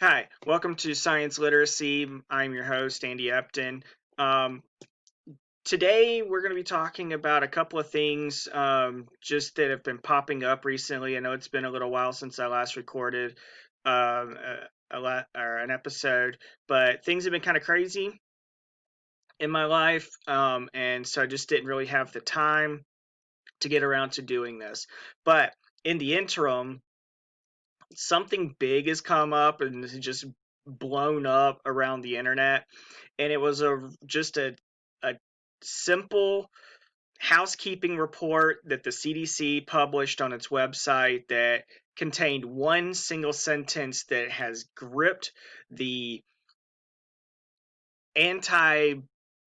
Hi, welcome to Science Literacy. I'm your host, Andy Epton. Um, Today, we're going to be talking about a couple of things just that have been popping up recently. I know it's been a little while since I last recorded an episode, but things have been kind of crazy in my life, and so I just didn't really have the time to get around to doing this. But in the interim, something big has come up and it's just blown up around the internet, and it was a simple housekeeping report that the CDC published on its website that contained one single sentence that has gripped the anti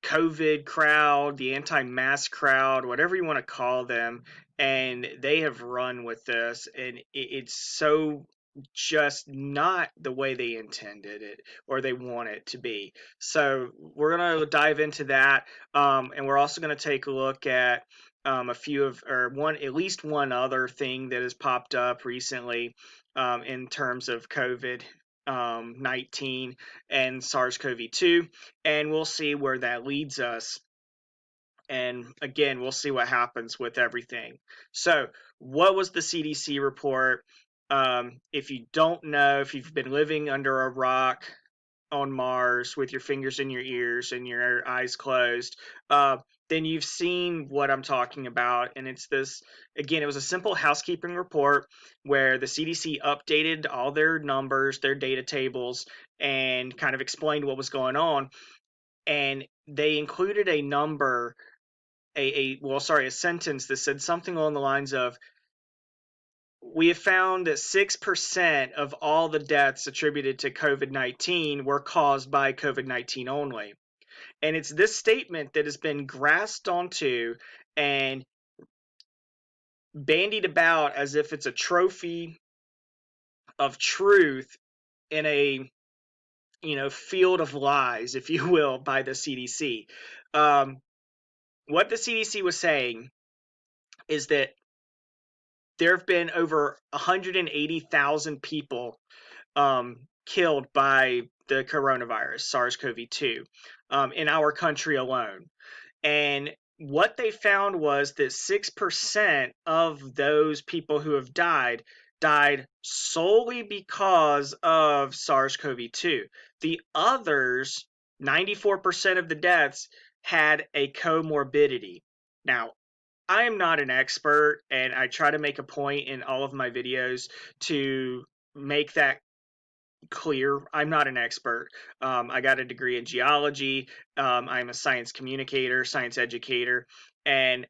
COVID crowd, the anti mask crowd, whatever you want to call them, and they have run with this, and it's so just not the way they intended it or they want it to be. So we're gonna dive into that, and we're also gonna take a look at a few of or one at least one other thing that has popped up recently in terms of COVID 19 and SARS-CoV-2, and we'll see where that leads us. And again, we'll see what happens with everything. So, what was the CDC report? If you don't know, if you've been living under a rock on Mars with your fingers in your ears and your eyes closed, then you've seen what I'm talking about. And it's this again, it was a simple housekeeping report where the CDC updated all their numbers, their data tables, and kind of explained what was going on. And they included a number, a sentence that said something along the lines of, we have found that 6% of all the deaths attributed to COVID 19 were caused by COVID 19 only. And it's this statement that has been grasped onto and bandied about as if it's a trophy of truth in a field of lies, if you will, by the CDC. What the CDC was saying is that there have been over 180,000 people killed by the coronavirus, SARS-CoV-2, in our country alone. And what they found was that 6% of those people who have died solely because of SARS-CoV-2. The others, 94% of the deaths, had a comorbidity. Now, I am not an expert, and I try to make a point in all of my videos to make that clear. I'm not an expert. I got a degree in geology. I'm a science communicator, science educator, and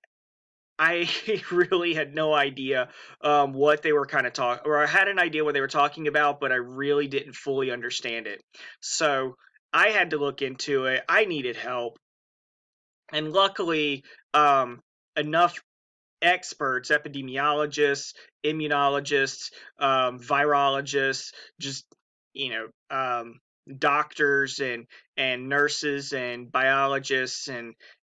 I really had no idea what they were kind of talking, or I had an idea what they were talking about, but I really didn't fully understand it. So I had to look into it. I needed help, and luckily, enough experts, epidemiologists, immunologists, virologists, just you know, doctors and nurses and biologists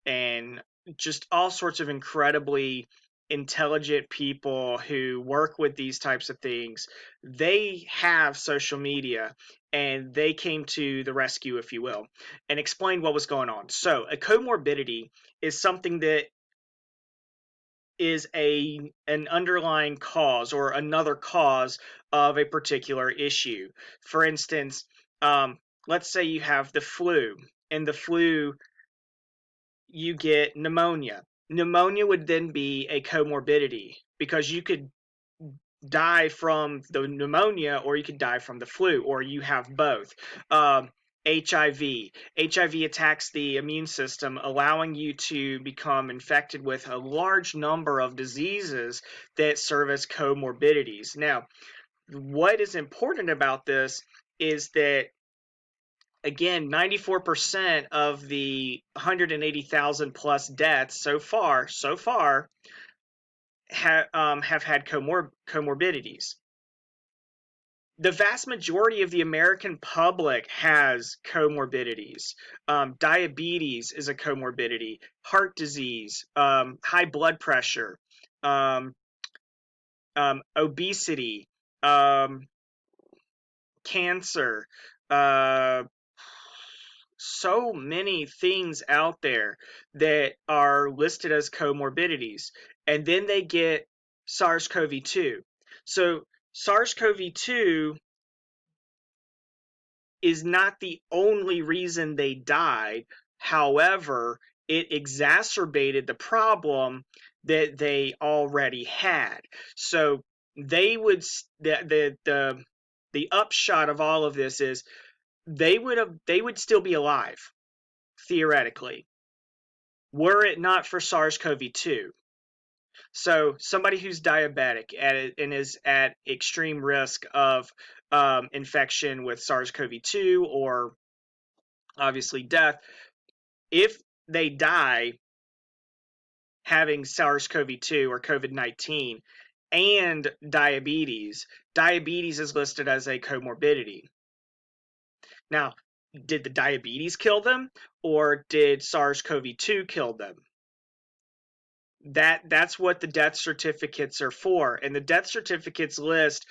and just all sorts of incredibly intelligent people who work with these types of things. They have social media, and they came to the rescue, if you will, and explained what was going on. So a comorbidity is something that is an underlying cause or another cause of a particular issue. For instance, um, let's say you have the flu, and the flu, you get pneumonia. Pneumonia would then be a comorbidity because you could die from the pneumonia or you could die from the flu, or you have both. HIV. HIV attacks the immune system, allowing you to become infected with a large number of diseases that serve as comorbidities. Now, what is important about this is that, again, 94% of the 180,000 plus deaths so far have had comorbidities. The vast majority of the American public has comorbidities. Diabetes is a comorbidity, heart disease, high blood pressure, um, obesity, um, cancer, so many things out there that are listed as comorbidities, and then they get SARS-CoV-2. So SARS-CoV-2 is not the only reason they died. However, it exacerbated the problem that they already had. So they would the upshot of all of this is they would still be alive theoretically were it not for SARS-CoV-2. So somebody who's diabetic and is at extreme risk of infection with SARS-CoV-2 or obviously death, if they die having SARS-CoV-2 or COVID-19 and diabetes is listed as a comorbidity. Now, did the diabetes kill them or did SARS-CoV-2 kill them? That's what the death certificates are for, and the death certificates list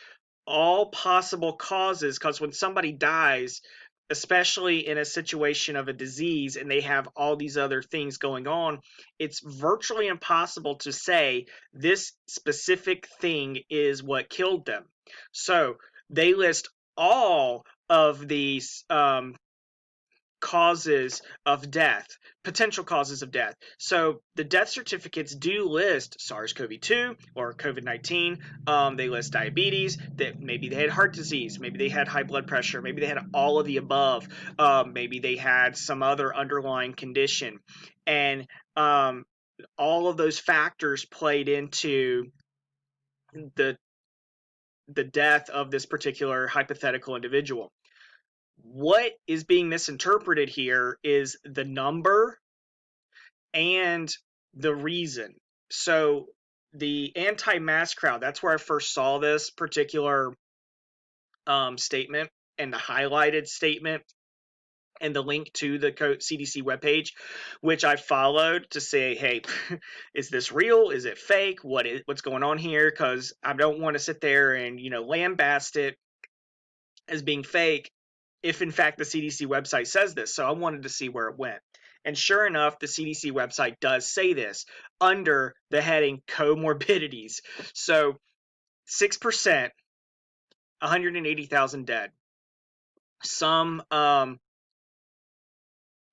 all possible causes, because when somebody dies, especially in a situation of a disease and they have all these other things going on, it's virtually impossible to say this specific thing is what killed them. So they list all of these causes of death, potential causes of death. So the death certificates do list SARS-CoV-2 or COVID-19. They list diabetes, that maybe they had heart disease, maybe they had high blood pressure, maybe they had all of the above, maybe they had some other underlying condition. And all of those factors played into the death of this particular hypothetical individual. What is being misinterpreted here is the number and the reason. So the anti-mask crowd, that's where I first saw this particular statement, and the highlighted statement and the link to the CDC webpage, which I followed to say, hey, is this real? Is it fake? What's going on here? Because I don't want to sit there and, lambaste it as being fake if in fact the CDC website says this. So I wanted to see where it went. And sure enough, the CDC website does say this under the heading comorbidities. So 6%, 180,000 dead. Some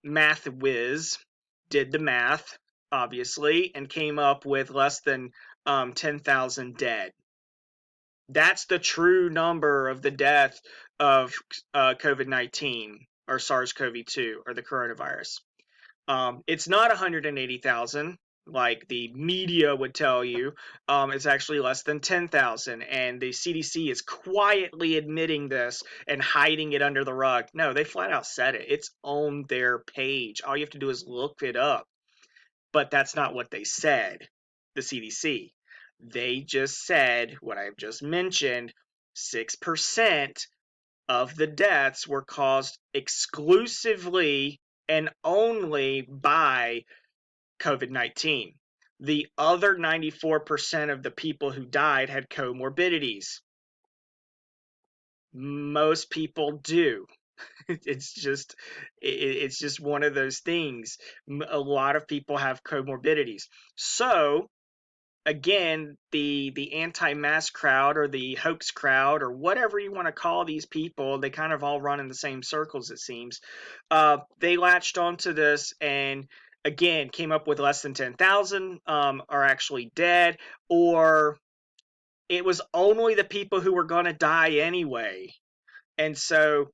math whiz did the math, obviously, and came up with less than 10,000 dead. That's the true number of the death of COVID-19 or SARS-CoV-2 or the coronavirus. It's not 180,000 like the media would tell you. It's actually less than 10,000, and the CDC is quietly admitting this and hiding it under the rug. No, they flat out said it. It's on their page. All you have to do is look it up. But that's not what they said, the CDC. They just said what I've just mentioned, 6% of the deaths were caused exclusively and only by COVID-19. The other 94% of the people who died had comorbidities. Most people do. It's just one of those things. A lot of people have comorbidities. So again, the anti-mask crowd or the hoax crowd or whatever you want to call these people, they kind of all run in the same circles, it seems. They latched onto this and again came up with less than 10,000 are actually dead, or it was only the people who were going to die anyway. And so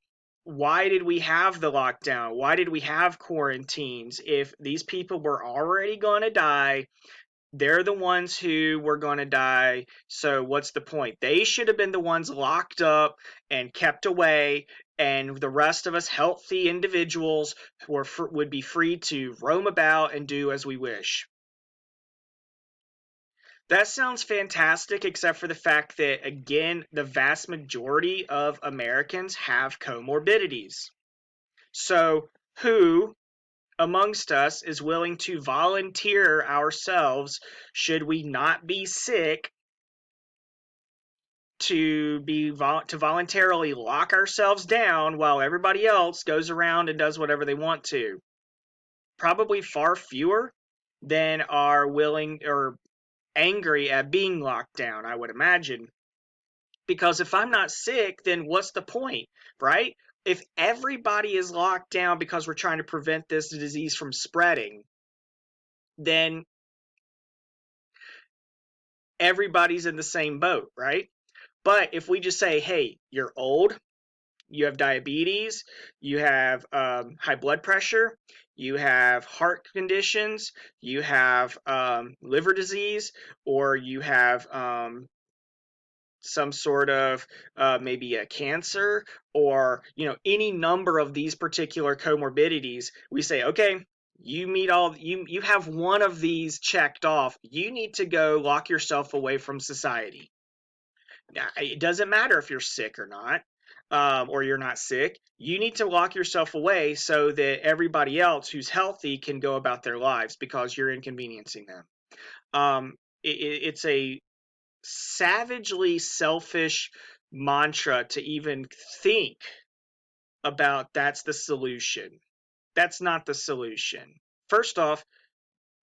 why did we have the lockdown? Why did we have quarantines if these people were already going to die? They're the ones who were going to die. So what's the point? They should have been the ones locked up and kept away, and the rest of us healthy individuals would be free to roam about and do as we wish. That sounds fantastic, except for the fact that, again, the vast majority of Americans have comorbidities. So who amongst us is willing to volunteer ourselves, should we not be sick, to voluntarily lock ourselves down while everybody else goes around and does whatever they want to. Probably far fewer than are willing or angry at being locked down, I would imagine. Because if I'm not sick, then what's the point, right? If everybody is locked down because we're trying to prevent this disease from spreading, then everybody's in the same boat, right? But if we just say, hey, you're old, you have diabetes, you have high blood pressure, you have heart conditions, you have liver disease, or you have some sort of maybe a cancer, or any number of these particular comorbidities, we say, okay, you meet all you have one of these checked off, you need to go lock yourself away from society. Now, it doesn't matter if you're sick or not, or you're not sick. You need to lock yourself away so that everybody else who's healthy can go about their lives because you're inconveniencing them. It's a savagely selfish mantra to even think about that's the solution. That's not the solution. First off,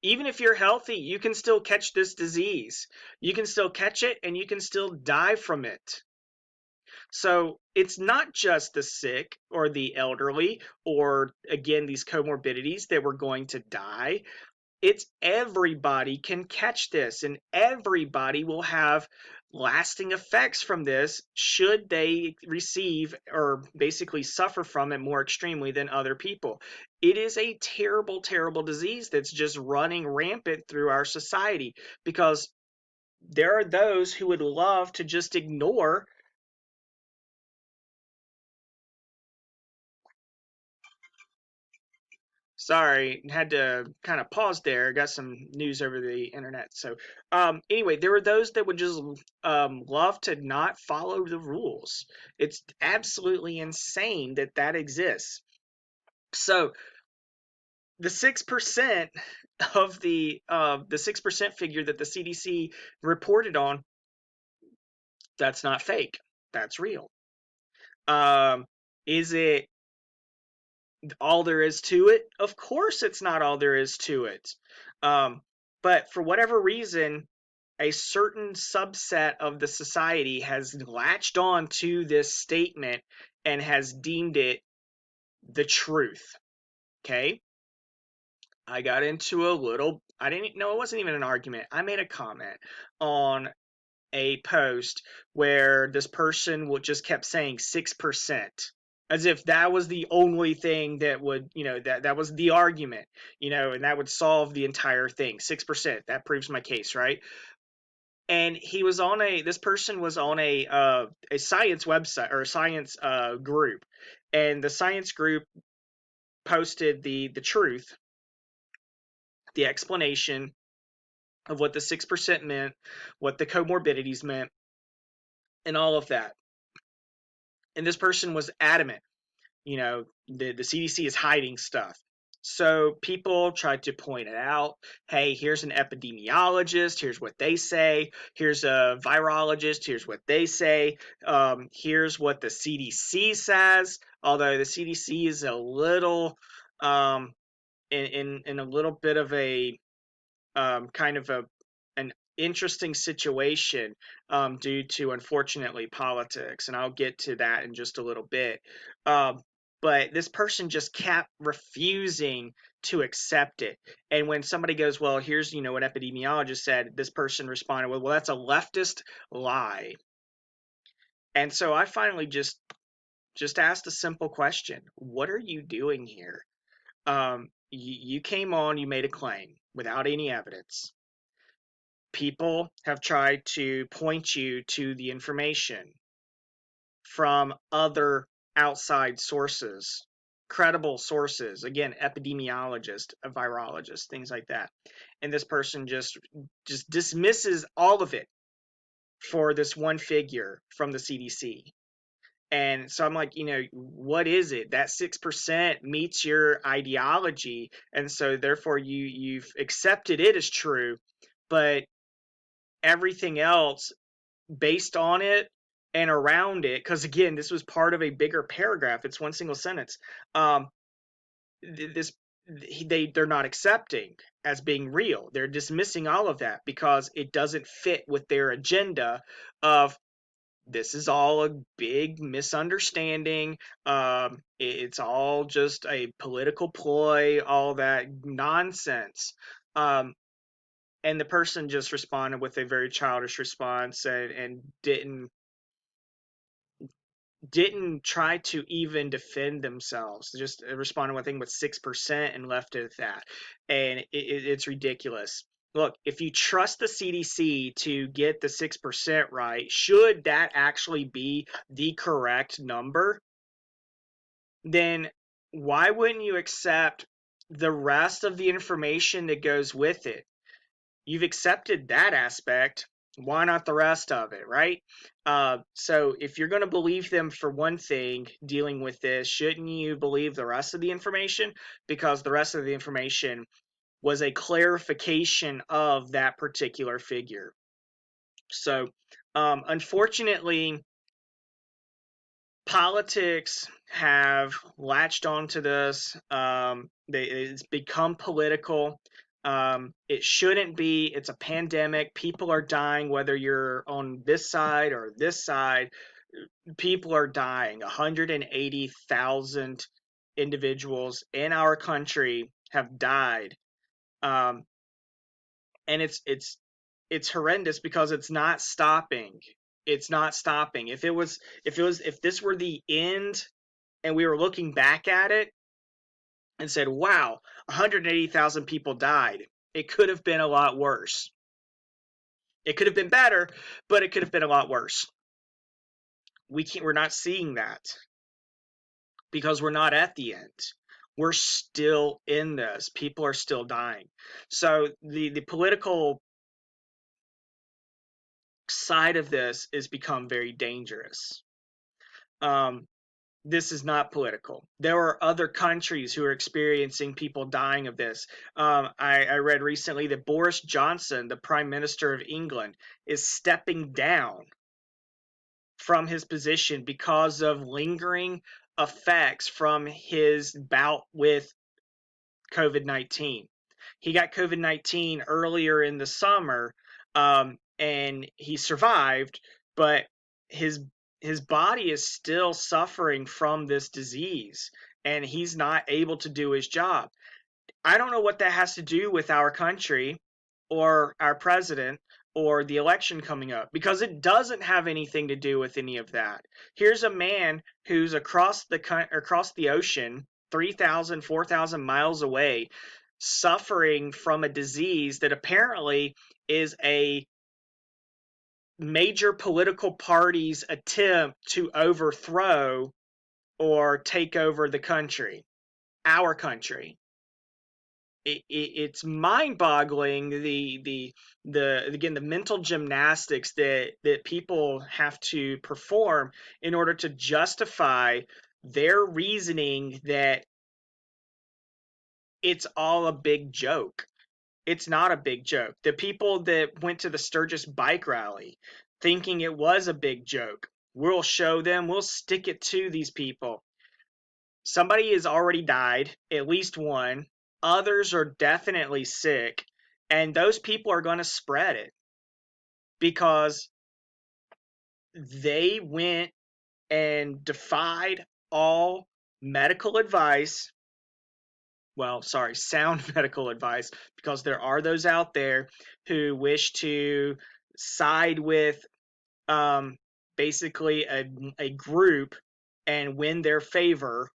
even if you're healthy, you can still catch this disease. You can still catch it and you can still die from it. So it's not just the sick or the elderly or, again, these comorbidities that we're going to die. It's everybody can catch this, and everybody will have lasting effects from this should they receive or basically suffer from it more extremely than other people. It is a terrible, terrible disease that's just running rampant through our society because there are those who would love to just ignore. Sorry, had to kind of pause there. Got some news over the internet. So, anyway, there were those that would just love to not follow the rules. It's absolutely insane that that exists. So, the 6% of the 6% figure that the CDC reported on, that's not fake. That's real. Is it all there is to it? Of course, it's not all there is to it. Um, but for whatever reason, a certain subset of the society has latched on to this statement and has deemed it the truth. Okay? I got into a little, I didn't know, it wasn't even an argument. I made a comment on a post where this person would just kept saying 6%, as if that was the only thing that would, that was the argument, and that would solve the entire thing. 6%, that proves my case, right? And this person was on a science website or a science group, and the science group posted the truth, the explanation of what the 6% meant, what the comorbidities meant, and all of that. And this person was adamant, the CDC is hiding stuff. So people tried to point it out. Hey, here's an epidemiologist. Here's what they say. Here's a virologist. Here's what they say. Here's what the CDC says. Although the CDC is a little in a little bit of a kind of an interesting situation due to, unfortunately, politics, and I'll get to that in just a little bit. But this person just kept refusing to accept it. And when somebody goes, well, here's what epidemiologist said, this person responded, well, that's a leftist lie. And so I finally just asked a simple question: what are you doing here? You came on, you made a claim without any evidence. People have tried to point you to the information from other outside sources, credible sources, again, epidemiologists, a virologist, things like that. And this person just dismisses all of it for this one figure from the CDC. And so I'm like, what is it? That 6% meets your ideology, and so therefore you've accepted it as true, but everything else based on it and around it, because again, this was part of a bigger paragraph. It's one single sentence. Um, this they're not accepting as being real. They're dismissing all of that because it doesn't fit with their agenda of this is all a big misunderstanding. It's all just a political ploy, all that nonsense. Um, and the person just responded with a very childish response and didn't try to even defend themselves. Just responded one thing with 6% and left it at that. And it's ridiculous. Look, if you trust the CDC to get the 6% right, should that actually be the correct number, then why wouldn't you accept the rest of the information that goes with it? You've accepted that aspect. Why not the rest of it, right? So if you're going to believe them for one thing dealing with this, shouldn't you believe the rest of the information? Because the rest of the information was a clarification of that particular figure. So, unfortunately, politics have latched onto this. It's become political. It shouldn't be. It's a pandemic. People are dying, whether you're on this side or this side. People are dying. 180,000 individuals in our country have died, um, and it's horrendous because it's not stopping. It's not stopping. If this were the end and we were looking back at it and said, wow, 180,000 people died, it could have been a lot worse. It could have been better, but it could have been a lot worse. We're not seeing that because we're not at the end. We're still in this. People are still dying. So the political side of this has become very dangerous. Um, this is not political. There are other countries who are experiencing people dying of this. I read recently that Boris Johnson, the Prime Minister of England, is stepping down from his position because of lingering effects from his bout with COVID-19. He got COVID-19 earlier in the summer, and he survived, but his his body is still suffering from this disease, and he's not able to do his job. I don't know what that has to do with our country or our president or the election coming up, because it doesn't have anything to do with any of that. Here's a man who's across the ocean, 3,000, 4,000 miles away, suffering from a disease that apparently is a major political party's attempt to overthrow or take over the country, our country. It's mind-boggling the mental gymnastics that people have to perform in order to justify their reasoning that it's all a big joke. It's not a big joke. The people that went to the Sturgis bike rally thinking it was a big joke, we'll show them, we'll stick it to these people. Somebody has already died, at least one. Others are definitely sick, and those people are going to spread it because they went and defied all medical advice. Well, sorry, sound medical advice, because there are those out there who wish to side with um, basically a group and win their favor,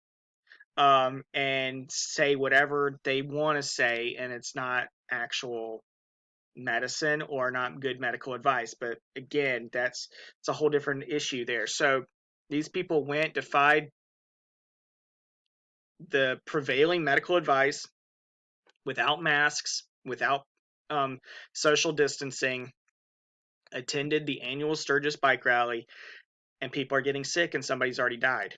and say whatever they want to say, and it's not actual medicine or not good medical advice. But again, it's a whole different issue there. So these people went, defied the prevailing medical advice without masks, without social distancing, attended the annual Sturgis bike rally, and people are getting sick and somebody's already died.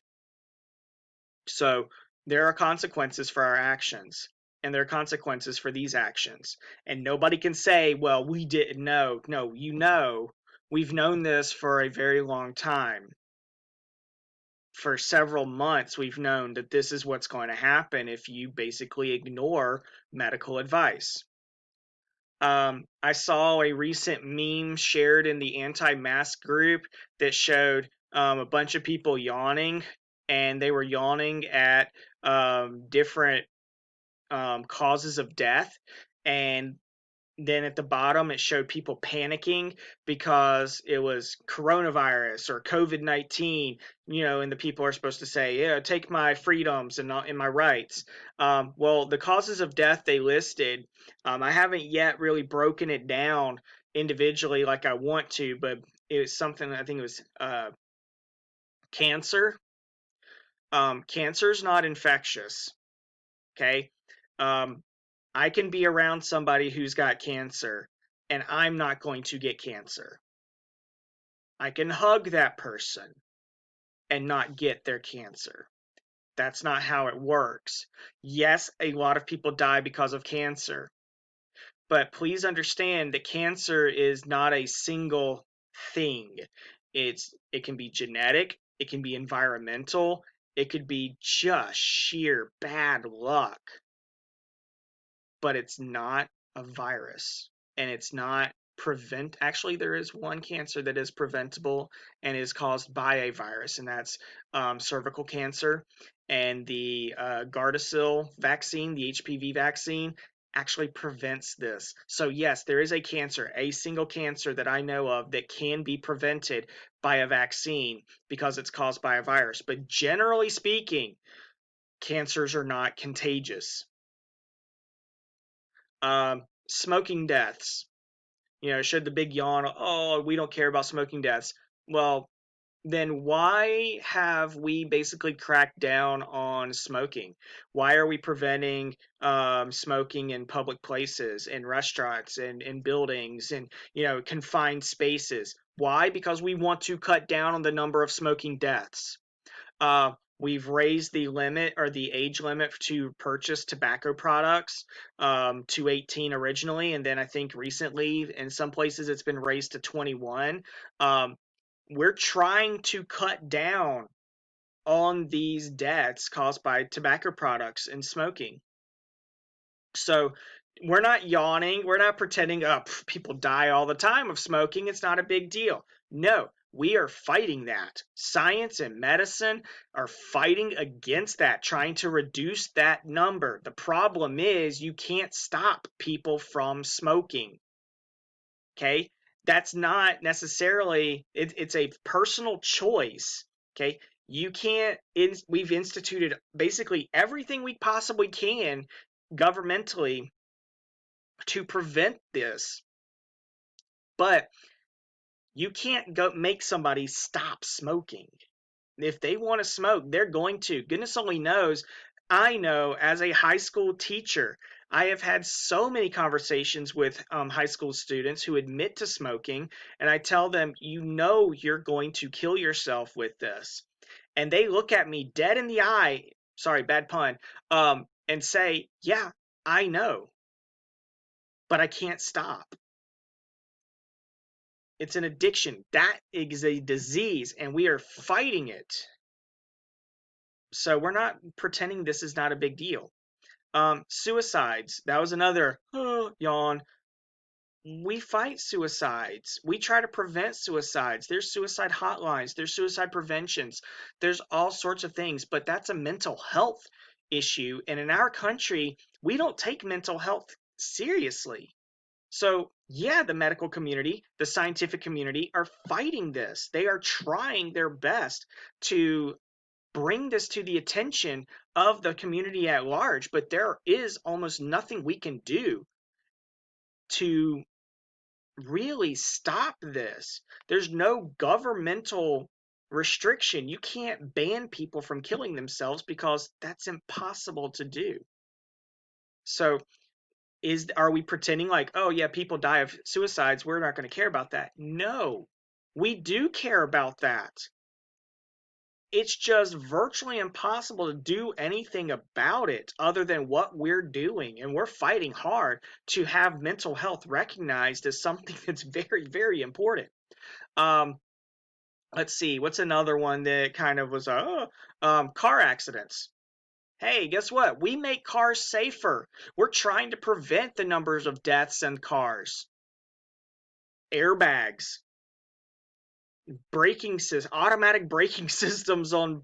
So there are consequences for our actions, and there are consequences for these actions. And nobody can say, well, we didn't know. No, you know, We've known this for a very long time. For several months, we've known that this is what's going to happen if you basically ignore medical advice. I saw a recent meme shared in the anti-mask group that showed a bunch of people yawning, and they were yawning at different causes of death. And then at the bottom, it showed people panicking because it was coronavirus or COVID-19, and the people are supposed to say, yeah, take my freedoms and my rights. Well, the causes of death they listed, I haven't yet really broken it down individually like I want to, but it was something, I think it was cancer. Cancer is not infectious. Okay. Um, I can be around somebody who's got cancer and I'm not going to get cancer. I can hug that person and not get their cancer. That's not how it works. Yes, a lot of people die because of cancer, but please understand that cancer is not a single thing. It can be genetic, it can be environmental, it could be just sheer bad luck, but it's not a virus, and it's not actually there is one cancer that is preventable and is caused by a virus, and that's cervical cancer. And the Gardasil vaccine, the HPV vaccine, actually prevents this. So yes, there is a single cancer that I know of that can be prevented by a vaccine because it's caused by a virus. But generally speaking, cancers are not contagious. Smoking deaths. Should the big yawn, oh, we don't care about smoking deaths. Well, then why have we basically cracked down on smoking? Why are we preventing smoking in public places, in restaurants, and in buildings, and confined spaces? Why? Because we want to cut down on the number of smoking deaths. We've raised the limit or the age limit to purchase tobacco products to 18 originally, and then I think recently in some places it's been raised to 21. We're trying to cut down on these deaths caused by tobacco products and smoking. So we're not yawning. We're not pretending, people die all the time of smoking. It's not a big deal. No, we are fighting that. Science and medicine are fighting against that, trying to reduce that number. The problem is you can't stop people from smoking. Okay? That's not necessarily, it's a personal choice. Okay? You can't, we've instituted basically everything we possibly can governmentally to prevent this, but you can't go make somebody stop smoking. If they want to smoke, they're going to. Goodness only knows. I know as a high school teacher, I have had so many conversations with high school students who admit to smoking, and I tell them, you're going to kill yourself with this. And they look at me dead in the eye, sorry, bad pun, and say, yeah, I know, but I can't stop. It's an addiction. That is a disease, and we are fighting it. So we're not pretending this is not a big deal. Suicides. That was another yawn. We fight suicides. We try to prevent suicides. There's suicide hotlines. There's suicide preventions. There's all sorts of things, but that's a mental health issue. And in our country, we don't take mental health seriously. So, yeah, the medical community, the scientific community are fighting this. They are trying their best to bring this to the attention of the community at large, but there is almost nothing we can do to really stop this. There's no governmental restriction. You can't ban people from killing themselves because that's impossible to do. So, are we pretending like, oh yeah, people die of suicides, we're not going to care about that? No, we do care about that. It's just virtually impossible to do anything about it other than what we're doing, and we're fighting hard to have mental health recognized as something that's very, very important. Let's see, what's another one that kind of was car accidents. Hey, guess what? We make cars safer. We're trying to prevent the numbers of deaths in cars. Airbags, automatic braking systems on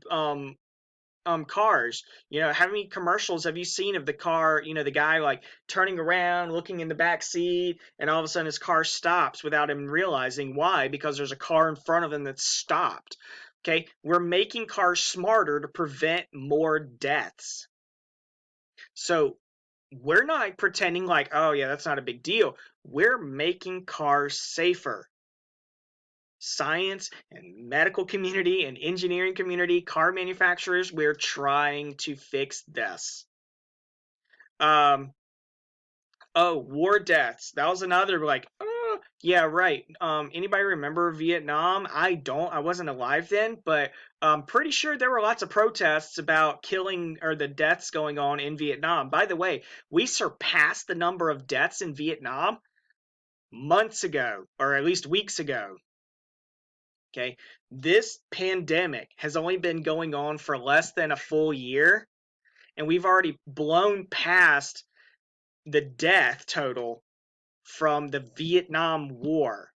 cars. How many commercials have you seen of the car, the guy like turning around, looking in the back seat, and all of a sudden his car stops without him realizing why? Because there's a car in front of him that's stopped. Okay, we're making cars smarter to prevent more deaths. So we're not pretending like, oh yeah, that's not a big deal. We're making cars safer. Science and medical community and engineering community, car manufacturers, we're trying to fix this. Um, war deaths. That was another like, oh, yeah, right. Anybody remember Vietnam? I don't. I wasn't alive then, but I'm pretty sure there were lots of protests about killing or the deaths going on in Vietnam. By the way, we surpassed the number of deaths in Vietnam months ago, or at least weeks ago. Okay, this pandemic has only been going on for less than a full year, and we've already blown past the death total from the Vietnam War.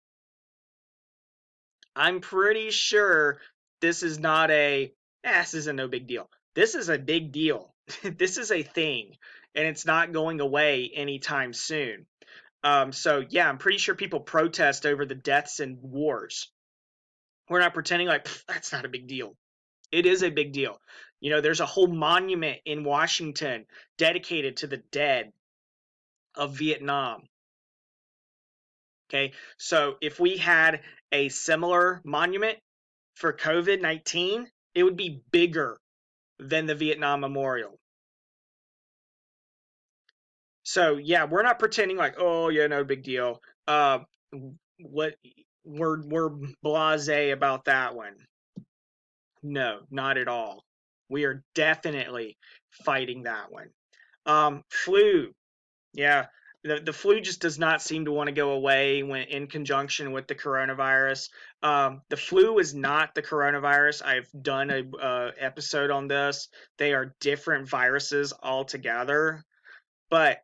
I'm pretty sure this is not this isn't no big deal. This is a big deal. This is a thing, and it's not going away anytime soon. So yeah, I'm pretty sure people protest over the deaths in wars. We're not pretending like that's not a big deal. It is a big deal. There's a whole monument in Washington dedicated to the dead of Vietnam. Okay, so if we had a similar monument for COVID-19, it would be bigger than the Vietnam Memorial. So yeah, we're not pretending like, oh yeah, no big deal. What we're blasé about that one. No, not at all. We are definitely fighting that one. Flu. Yeah, the flu just does not seem to want to go away when in conjunction with the coronavirus. The flu is not the coronavirus. I've done a episode on this. They are different viruses altogether. But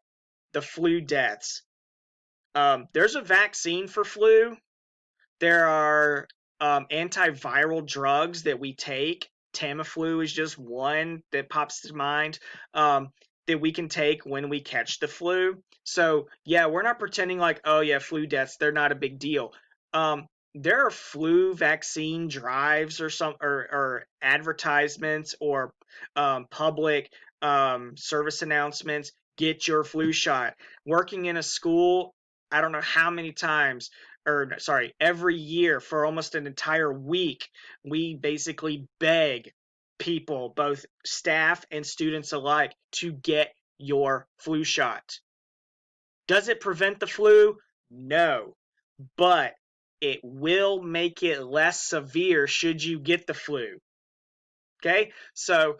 the flu deaths. There's a vaccine for flu. There are antiviral drugs that we take. Tamiflu is just one that pops to mind that we can take when we catch the flu. So yeah, we're not pretending like, oh yeah, flu deaths, they're not a big deal. There are flu vaccine drives or advertisements or public service announcements. Get your flu shot. Working in a school, I don't know how many times or sorry, every year for almost an entire week, we basically beg people, both staff and students alike, to get your flu shot. Does it prevent the flu? No, but it will make it less severe should you get the flu. Okay, so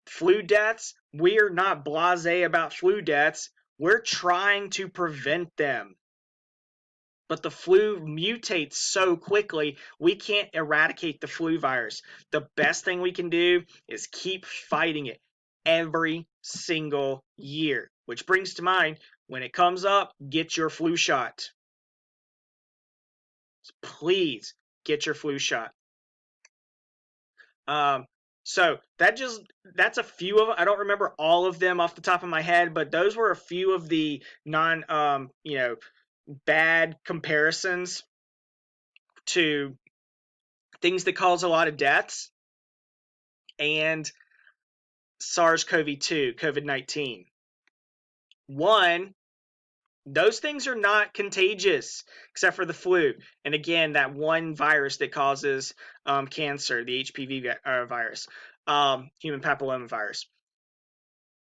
flu deaths, we're not blasé about flu deaths. We're trying to prevent them. But the flu mutates so quickly, we can't eradicate the flu virus. The best thing we can do is keep fighting it every single year. Which brings to mind, when it comes up, get your flu shot. Please get your flu shot. So that's a few of, I don't remember all of them off the top of my head, but those were a few of the bad comparisons to things that cause a lot of deaths and SARS-CoV-2, COVID-19. One, those things are not contagious except for the flu. And again, that one virus that causes cancer, the HPV virus, human papilloma virus.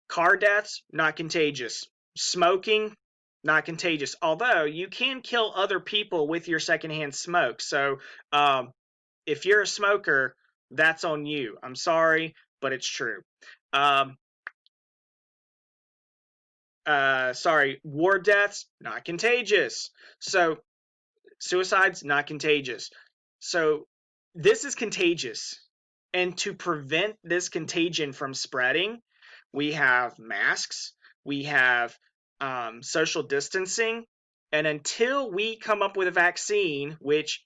Car deaths, not contagious. Smoking, not contagious. Although you can kill other people with your secondhand smoke. So if you're a smoker, that's on you. I'm sorry, but it's true. War deaths, not contagious. So Suicide's not contagious. So this is contagious. And to prevent this contagion from spreading, we have masks, we have social distancing, and until we come up with a vaccine, which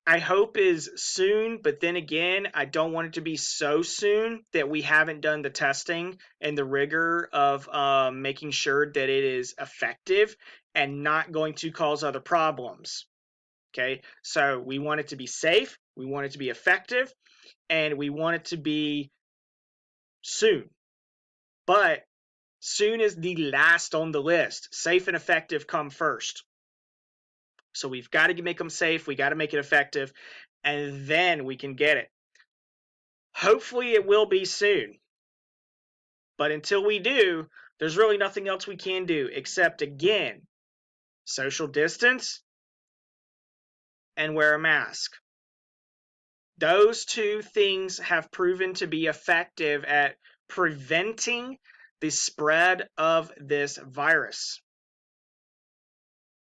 I hope is soon, but then again, I don't want it to be so soon that we haven't done the testing and the rigor of making sure that it is effective and not going to cause other problems. Okay, so we want it to be safe, we want it to be effective, and we want it to be soon. But soon is the last on the list. Safe and effective come first. So we've got to make them safe, we got to make it effective, and then we can get it. Hopefully it will be soon. But until we do, there's really nothing else we can do except, again, social distance and wear a mask. Those two things have proven to be effective at preventing the spread of this virus.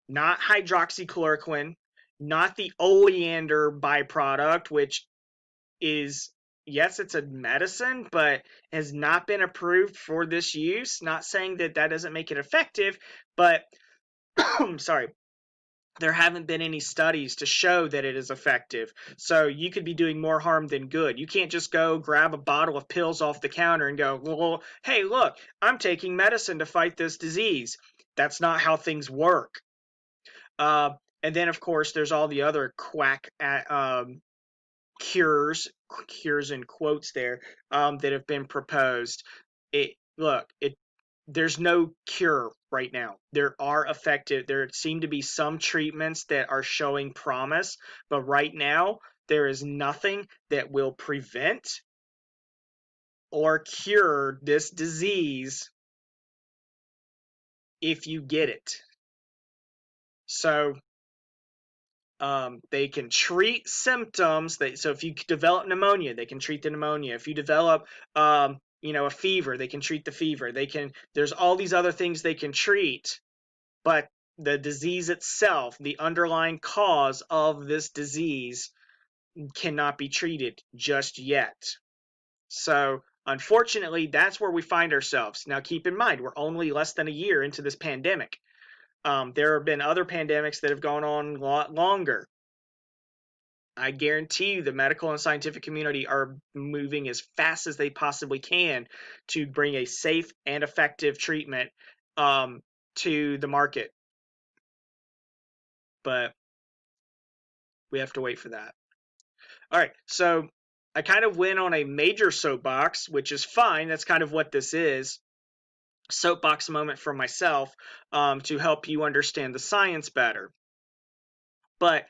Not hydroxychloroquine, not the oleander byproduct, which is, yes, it's a medicine, but has not been approved for this use. Not saying that that doesn't make it effective, but sorry, there haven't been any studies to show that it is effective. So you could be doing more harm than good. You can't just go grab a bottle of pills off the counter and go, well, hey, look, I'm taking medicine to fight this disease. That's not how things work. And then, of course, there's all the other quack cures in quotes there, that have been proposed. There's no cure right now. There seem to be some treatments that are showing promise, but right now there is nothing that will prevent or cure this disease if you get it. So they can treat symptoms. So if you develop pneumonia, they can treat the pneumonia. If you develop, a fever, they can treat the fever. There's all these other things they can treat, but the disease itself, the underlying cause of this disease, cannot be treated just yet. So unfortunately, that's where we find ourselves. Now, keep in mind, we're only less than a year into this pandemic. There have been other pandemics that have gone on a lot longer. I guarantee you the medical and scientific community are moving as fast as they possibly can to bring a safe and effective treatment to the market. But we have to wait for that. All right, so I kind of went on a major soapbox, which is fine. That's kind of what this is. Soapbox moment for myself, to help you understand the science better. But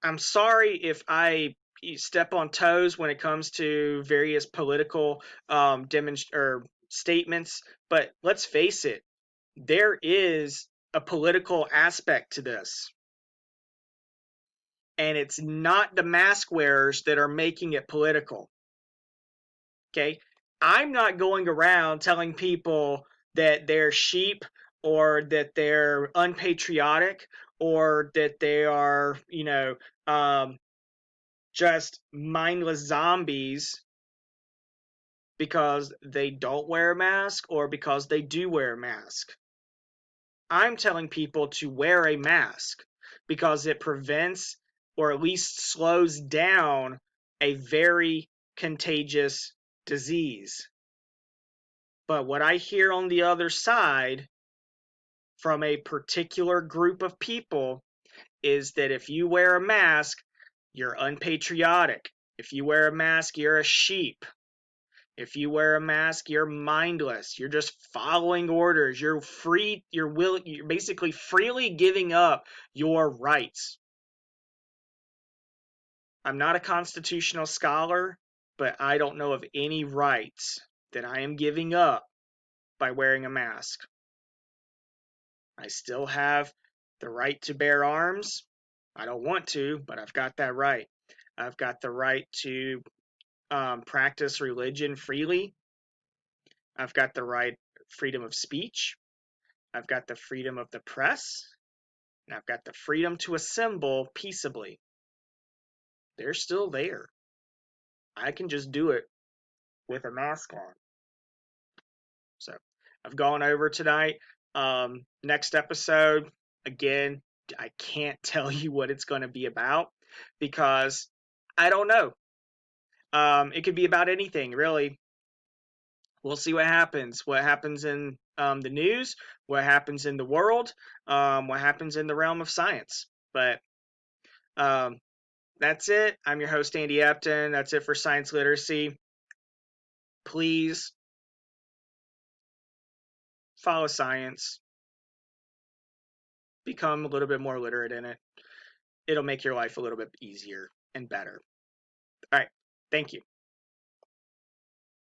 I'm sorry if I step on toes when it comes to various political statements, but let's face it, there is a political aspect to this. And it's not the mask wearers that are making it political. Okay? I'm not going around telling people that they're sheep or that they're unpatriotic or that they are, just mindless zombies because they don't wear a mask or because they do wear a mask. I'm telling people to wear a mask because it prevents or at least slows down a very contagious disease. But what I hear on the other side from a particular group of people is that if you wear a mask, you're unpatriotic. If you wear a mask, you're a sheep. If you wear a mask, you're mindless. You're just following orders. You're basically freely giving up your rights. I'm not a constitutional scholar, but I don't know of any rights that I am giving up by wearing a mask. I still have the right to bear arms. I don't want to, but I've got that right. I've got the right to practice religion freely. I've got the right freedom of speech. I've got the freedom of the press. and I've got the freedom to assemble peaceably, they're still there. I can just do it with a mask on. So I've gone over tonight. Next episode, again, I can't tell you what it's going to be about because I don't know. It could be about anything, really. We'll see what happens. What happens in the news, what happens in the world, what happens in the realm of science. But um, that's it. I'm your host, Andy Epton. That's it for Science Literacy. Please follow science, become a little bit more literate in it. It'll make your life a little bit easier and better. All right. Thank you.